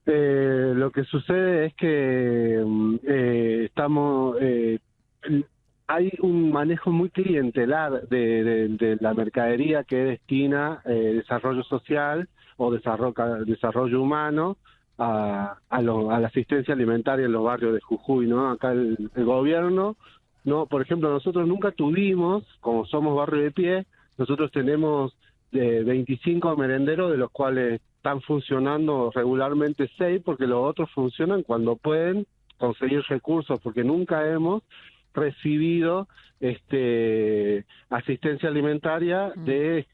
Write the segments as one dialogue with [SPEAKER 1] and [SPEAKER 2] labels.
[SPEAKER 1] Lo que sucede es que hay un manejo muy clientelar de la mercadería que destina desarrollo social o desarrollo humano a la asistencia alimentaria en los barrios de Jujuy, ¿no? Acá el gobierno, no, por ejemplo, nosotros nunca tuvimos, como somos barrio de pie, nosotros tenemos 25 merenderos, de los cuales están funcionando regularmente 6, porque los otros funcionan cuando pueden conseguir recursos, porque nunca hemos recibido asistencia alimentaria de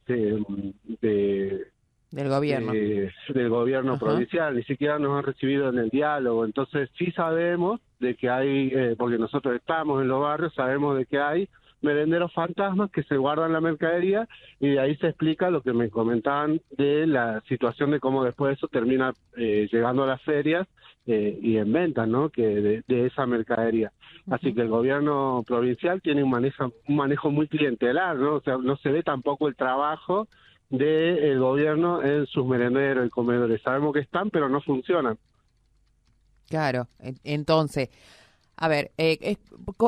[SPEAKER 2] Del gobierno.
[SPEAKER 1] del gobierno
[SPEAKER 2] Ajá.
[SPEAKER 1] provincial, ni siquiera nos han recibido en el diálogo. Entonces sí sabemos de que hay, porque nosotros estamos en los barrios, sabemos de que hay merenderos fantasmas que se guardan la mercadería, y de ahí se explica lo que me comentaban de la situación de cómo después eso termina llegando a las ferias y en ventas, ¿no? Que de esa mercadería. Así
[SPEAKER 2] Ujú.
[SPEAKER 1] que el gobierno provincial tiene un manejo muy clientelar, ¿no? O sea, no se ve tampoco el trabajo del gobierno en sus merenderos y comedores. Sabemos que están, pero no funcionan.
[SPEAKER 2] Claro, entonces, a ver,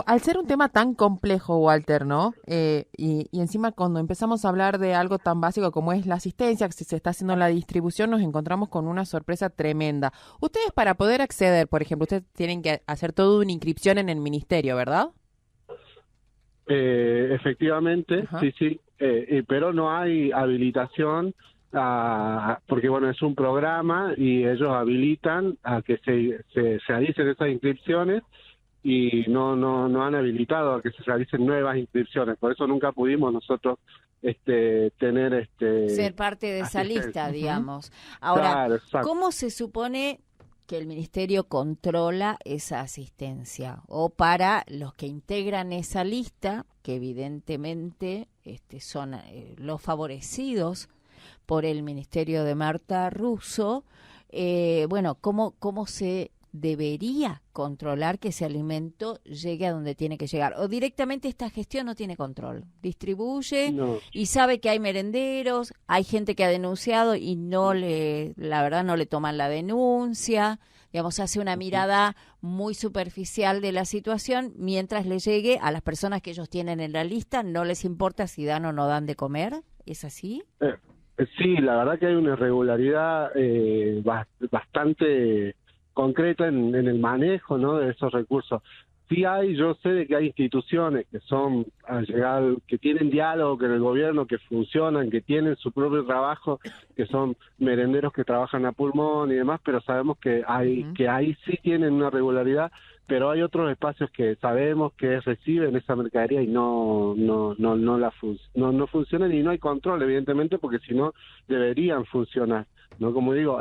[SPEAKER 2] al ser un tema tan complejo, Walter, ¿no? Y encima cuando empezamos a hablar de algo tan básico como es la asistencia, que si se está haciendo la distribución, nos encontramos con una sorpresa tremenda. Ustedes para poder acceder, por ejemplo, ustedes tienen que hacer toda una inscripción en el ministerio, ¿verdad?
[SPEAKER 1] Efectivamente,
[SPEAKER 2] Ajá.
[SPEAKER 1] sí, sí, pero no hay habilitación, porque bueno, es un programa y ellos habilitan a que se realicen esas inscripciones, y no han habilitado a que se realicen nuevas inscripciones. Por eso nunca pudimos nosotros tener
[SPEAKER 3] Ser parte de esa lista,
[SPEAKER 1] asistencia.
[SPEAKER 2] Ujú.
[SPEAKER 3] digamos. Ahora,
[SPEAKER 1] Claro, exacto.
[SPEAKER 3] ¿cómo se supone que el ministerio controla esa asistencia? O para los que integran esa lista, que evidentemente son los favorecidos por el ministerio de Marta Russo, bueno, ¿cómo se debería controlar que ese alimento llegue a donde tiene que llegar? O directamente esta gestión no tiene control. Distribuye
[SPEAKER 1] No.
[SPEAKER 3] y sabe que hay merenderos, hay gente que ha denunciado y la verdad no le toman la denuncia. Digamos, hace una mirada muy superficial de la situación mientras le llegue a las personas que ellos tienen en la lista, no les importa si dan o no dan de comer. ¿Es así?
[SPEAKER 1] Eh, sí, la verdad que hay una irregularidad bastante concreta en el manejo, ¿no?, de esos recursos. Sí hay, yo sé de que hay instituciones que son, al llegar, que tienen diálogo con el gobierno, que funcionan, que tienen su propio trabajo, que son merenderos que trabajan a pulmón y demás, pero sabemos
[SPEAKER 2] Ujú.
[SPEAKER 1] que ahí sí tienen una regularidad, pero hay otros espacios que sabemos que reciben esa mercadería y no funcionan, y no hay control, evidentemente, porque si no deberían funcionar, ¿no? Como digo,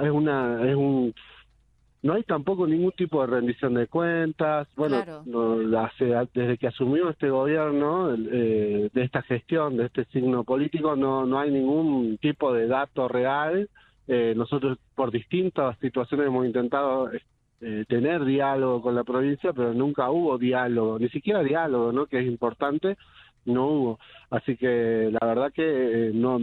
[SPEAKER 1] no hay tampoco ningún tipo de rendición de cuentas. Bueno,
[SPEAKER 3] Claro.
[SPEAKER 1] desde que asumió este gobierno, de esta gestión, de este signo político, no hay ningún tipo de dato real. Nosotros por distintas situaciones hemos intentado tener diálogo con la provincia, pero nunca hubo diálogo, ni siquiera diálogo, ¿no?, que es importante, no hubo. Así que la verdad que no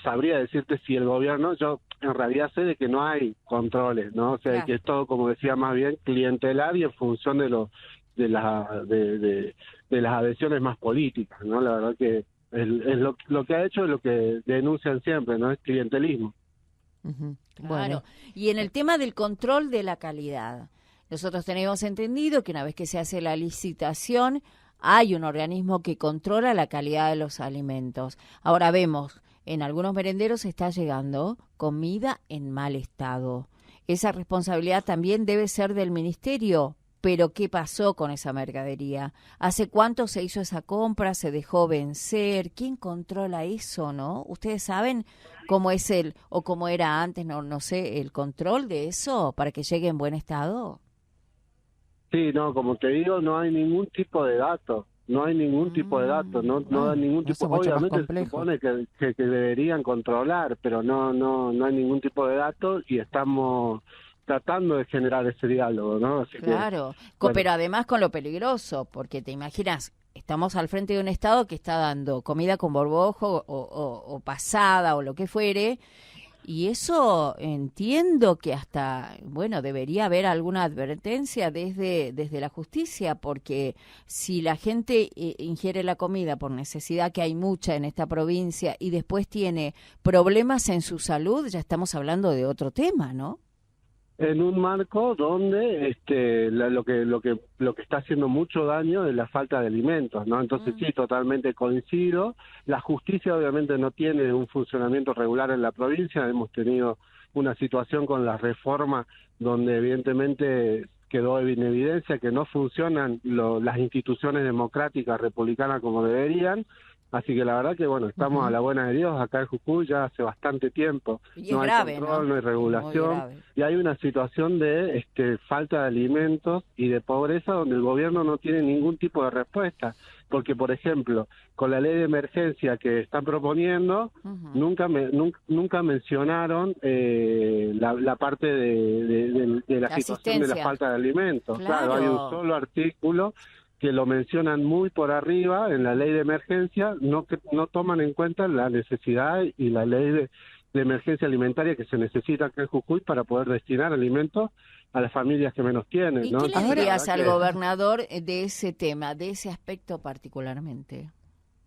[SPEAKER 1] sabría decirte si el gobierno, yo en realidad sé de que no hay controles, ¿no? O sea, que
[SPEAKER 3] Claro.
[SPEAKER 1] es todo, como decía, más bien clientelar y en función de las adhesiones más políticas, ¿no? La verdad que lo que ha hecho es lo que denuncian siempre, ¿no? Es clientelismo.
[SPEAKER 2] Ujú.
[SPEAKER 3] Claro.
[SPEAKER 2] Bueno,
[SPEAKER 3] Y en el tema del control de la calidad, nosotros tenemos entendido que una vez que se hace la licitación, hay un organismo que controla la calidad de los alimentos. Ahora vemos, en algunos merenderos está llegando comida en mal estado. Esa responsabilidad también debe ser del ministerio. Pero ¿qué pasó con esa mercadería? ¿Hace cuánto se hizo esa compra? ¿Se dejó vencer? ¿Quién controla eso, no? ¿Ustedes saben cómo es o cómo era antes, no sé, el control de eso para que llegue en buen estado?
[SPEAKER 1] Sí, no, como te digo, no hay ningún tipo de dato, no hay ningún tipo de dato, no da ningún
[SPEAKER 2] eso
[SPEAKER 1] tipo,
[SPEAKER 2] es mucho más
[SPEAKER 1] obviamente se
[SPEAKER 2] complejo.
[SPEAKER 1] supone que deberían controlar, pero no hay ningún tipo de dato, y estamos tratando de generar ese diálogo, ¿no? Así que,
[SPEAKER 3] Claro,
[SPEAKER 1] bueno,
[SPEAKER 3] pero además con lo peligroso, porque te imaginas, estamos al frente de un estado que está dando comida con borbojo o pasada o lo que fuere, Y eso entiendo que hasta, bueno, debería haber alguna advertencia desde la justicia, porque si la gente ingiere la comida por necesidad, que hay mucha en esta provincia, y después tiene problemas en su salud, ya estamos hablando de otro tema, ¿no?
[SPEAKER 1] En un marco donde lo que está haciendo mucho daño es la falta de alimentos, ¿no? Entonces sí, totalmente coincido. La justicia obviamente no tiene un funcionamiento regular en la provincia. Hemos tenido una situación con la reforma donde evidentemente quedó en evidencia que no funcionan las instituciones democráticas republicanas como deberían. Así que la verdad que, bueno, estamos a la buena de Dios acá en Jujuy ya hace bastante tiempo.
[SPEAKER 3] Y
[SPEAKER 1] no
[SPEAKER 3] es
[SPEAKER 1] hay
[SPEAKER 3] grave,
[SPEAKER 1] control, no hay regulación.
[SPEAKER 3] Muy
[SPEAKER 1] Y hay una situación de falta de alimentos y de pobreza donde el gobierno no tiene ningún tipo de respuesta. Porque, por ejemplo, con la ley de emergencia que están proponiendo, nunca mencionaron la parte de la situación de la falta de alimentos. Claro, hay un solo artículo que lo mencionan muy por arriba en la ley de emergencia, que no toman en cuenta la necesidad y la ley de emergencia alimentaria que se necesita acá en Jujuy para poder destinar alimentos a las familias que menos tienen.
[SPEAKER 3] ¿Y
[SPEAKER 1] ¿no?
[SPEAKER 3] qué le dirías al gobernador de ese tema, de ese aspecto particularmente?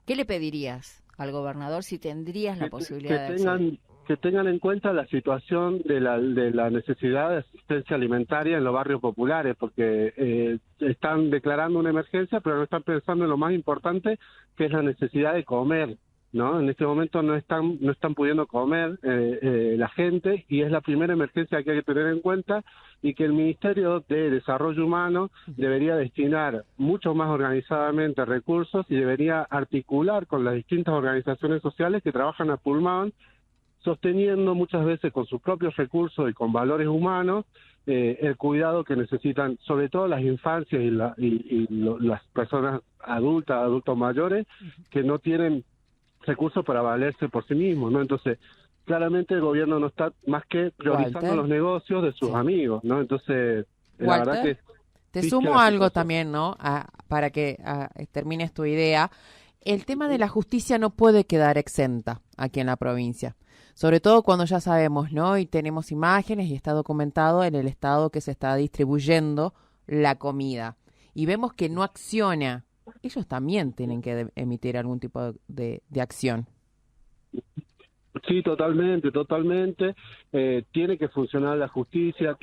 [SPEAKER 3] ¿Qué le pedirías al gobernador si tendrías la posibilidad de acceder?
[SPEAKER 1] Que tengan en cuenta la situación de la necesidad de asistencia alimentaria en los barrios populares, porque están declarando una emergencia, pero no están pensando en lo más importante, que es la necesidad de comer, ¿no? En este momento no están pudiendo comer la gente, y es la primera emergencia que hay que tener en cuenta, y que el Ministerio de Desarrollo Humano debería destinar mucho más organizadamente recursos y debería articular con las distintas organizaciones sociales que trabajan a pulmón, sosteniendo muchas veces con sus propios recursos y con valores humanos el cuidado que necesitan, sobre todo las infancias y las personas adultos mayores, que no tienen recursos para valerse por sí mismos, ¿no? Entonces, claramente el gobierno no está más que priorizando los negocios de sus amigos, ¿no? Entonces, la verdad que...
[SPEAKER 2] Te sumo algo también, ¿no? Para que termines tu idea. El tema de la justicia no puede quedar exenta aquí en la provincia. Sobre todo cuando ya sabemos, ¿no? Y tenemos imágenes y está documentado en el estado que se está distribuyendo la comida. Y vemos que no acciona. Ellos también tienen que emitir algún tipo de acción.
[SPEAKER 1] Sí, totalmente. Tiene que funcionar la justicia,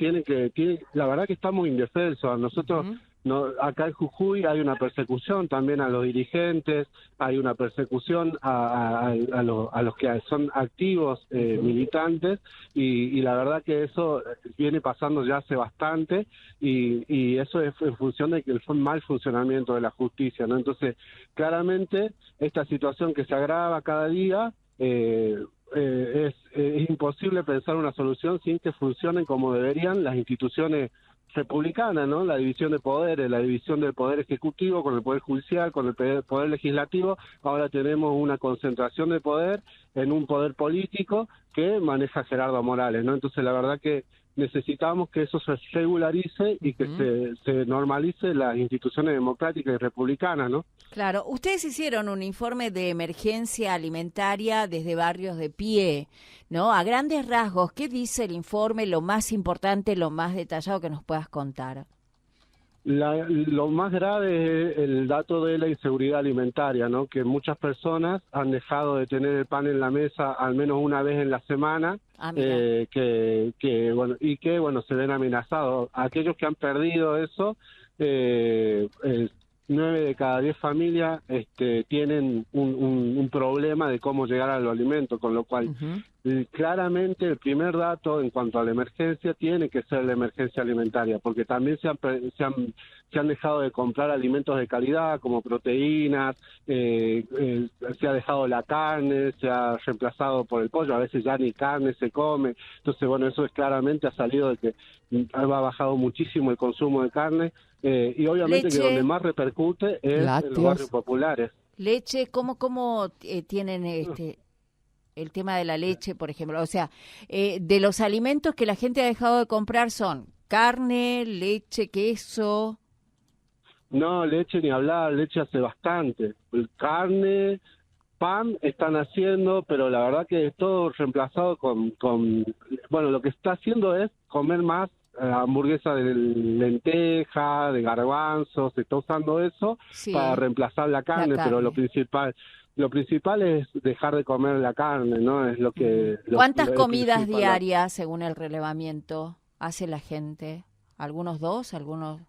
[SPEAKER 1] la verdad que estamos indefensos. Nosotros... No, acá en Jujuy hay una persecución también a los dirigentes, hay una persecución a los que son activos militantes, y la verdad que eso viene pasando ya hace bastante, y eso es en función de que el mal funcionamiento de la justicia, ¿no? Entonces, claramente, esta situación que se agrava cada día, es imposible pensar una solución sin que funcionen como deberían las instituciones republicana, ¿no? La división de poderes, la división del poder ejecutivo con el poder judicial, con el poder legislativo. Ahora tenemos una concentración de poder en un poder político que maneja Gerardo Morales, ¿no? Entonces la verdad que necesitamos que eso se regularice y que se normalice las instituciones democráticas y republicanas, ¿no?
[SPEAKER 3] Claro, ustedes hicieron un informe de emergencia alimentaria desde barrios de pie, ¿no? A grandes rasgos, ¿qué dice el informe, lo más importante, lo más detallado que nos puedas contar?
[SPEAKER 1] Lo más grave es el dato de la inseguridad alimentaria, ¿no? Que muchas personas han dejado de tener el pan en la mesa al menos una vez en la semana, que se ven amenazados. Aquellos que han perdido eso, 9 de cada 10 familias tienen un problema de cómo llegar a los alimentos, con lo cual claramente el primer dato en cuanto a la emergencia tiene que ser la emergencia alimentaria, porque también se han dejado de comprar alimentos de calidad como proteínas, se ha dejado la carne, se ha reemplazado por el pollo, a veces ya ni carne se come. Entonces, bueno, eso es claramente ha salido de que ha bajado muchísimo el consumo de carne, y obviamente
[SPEAKER 3] leche,
[SPEAKER 1] que donde más repercute es en los barrios populares.
[SPEAKER 3] Leche, ¿cómo tienen el tema de la leche, por ejemplo? O sea, de los alimentos que la gente ha dejado de comprar son carne, leche, queso.
[SPEAKER 1] No, leche ni hablar, leche hace bastante. Carne, pan están haciendo, pero la verdad que es todo reemplazado bueno, lo que está haciendo es comer más hamburguesa de lenteja, de garbanzos, se está usando eso para reemplazar la carne, pero lo principal es dejar de comer la carne, ¿no? Es lo que...
[SPEAKER 3] ¿Cuántas comidas diarias, según el relevamiento, hace la gente? ¿Algunos 2? ¿Algunos...?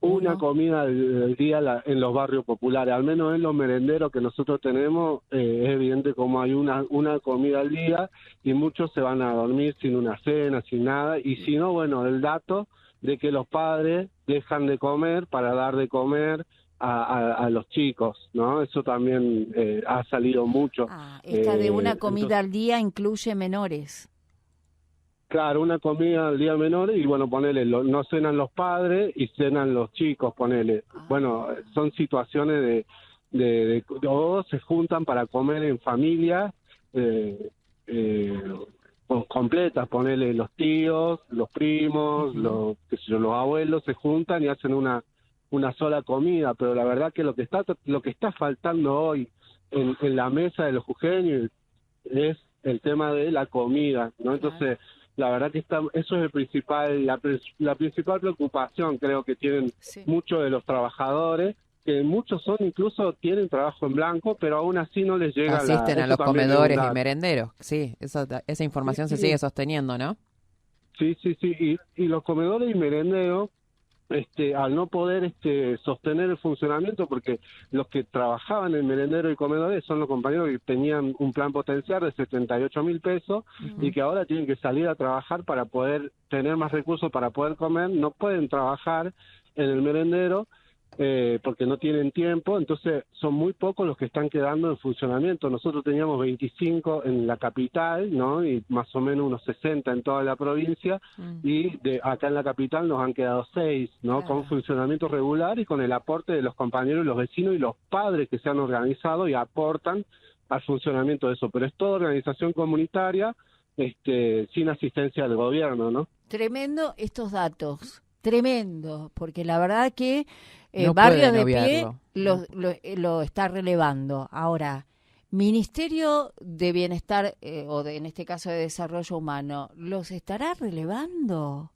[SPEAKER 1] Una comida al día en los barrios populares, al menos en los merenderos que nosotros tenemos, es evidente como hay una comida al día y muchos se van a dormir sin una cena, sin nada, y si no, bueno, el dato de que los padres dejan de comer para dar de comer a los chicos, ¿no? Eso también ha salido mucho.
[SPEAKER 3] Esta de una comida al día incluye menores.
[SPEAKER 1] Claro, una comida al día menor y bueno, ponele, no cenan los padres y cenan los chicos, ponele. Bueno, son situaciones de o se juntan para comer en familia completas, ponele los tíos, los primos, los abuelos se juntan y hacen una sola comida, pero la verdad que lo que está faltando hoy en la mesa de los jujeños es el tema de la comida, ¿no? Entonces, la verdad que eso es la principal preocupación, creo que tienen muchos de los trabajadores, que muchos incluso tienen trabajo en blanco, pero aún así no les llega
[SPEAKER 2] asisten a los comedores y merenderos. Sí, esa información se sigue sosteniendo, ¿no?
[SPEAKER 1] Sí, y los comedores y merenderos, al no poder sostener el funcionamiento, porque los que trabajaban en merendero y comedores son los compañeros que tenían un plan potencial de 78.000 pesos y que ahora tienen que salir a trabajar para poder tener más recursos para poder comer, no pueden trabajar en el merendero porque no tienen tiempo, entonces son muy pocos los que están quedando en funcionamiento. Nosotros teníamos 25 en la capital, ¿no? Y más o menos unos 60 en toda la provincia, y acá en la capital nos han quedado 6, ¿no? Con funcionamiento regular y con el aporte de los compañeros y los vecinos y los padres que se han organizado y aportan al funcionamiento de eso. Pero es toda organización comunitaria sin asistencia del gobierno, ¿no?
[SPEAKER 3] Tremendo estos datos. Tremendo, porque la verdad que
[SPEAKER 2] no
[SPEAKER 3] Barrios de Pie lo está relevando. Ahora, Ministerio de Bienestar, en este caso de Desarrollo Humano, ¿los estará relevando?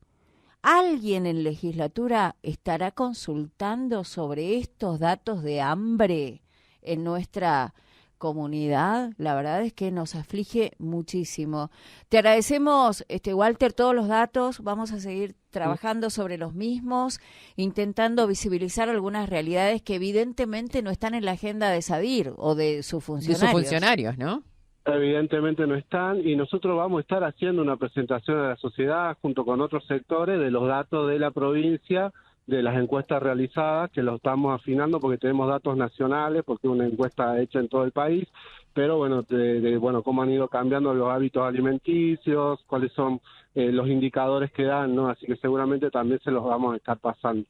[SPEAKER 3] ¿Alguien en legislatura estará consultando sobre estos datos de hambre en nuestra comunidad? La verdad es que nos aflige muchísimo. Te agradecemos, Walter, todos los datos. Vamos a seguir trabajando sobre los mismos, intentando visibilizar algunas realidades que evidentemente no están en la agenda de SADIR o de sus funcionarios.
[SPEAKER 2] De sus funcionarios, ¿no?
[SPEAKER 1] Evidentemente no están, y nosotros vamos a estar haciendo una presentación a la sociedad junto con otros sectores de los datos de la provincia, de las encuestas realizadas, que lo estamos afinando porque tenemos datos nacionales, porque es una encuesta hecha en todo el país, pero bueno, bueno, cómo han ido cambiando los hábitos alimenticios, cuáles son los indicadores que dan, ¿no? Así que seguramente también se los vamos a estar pasando.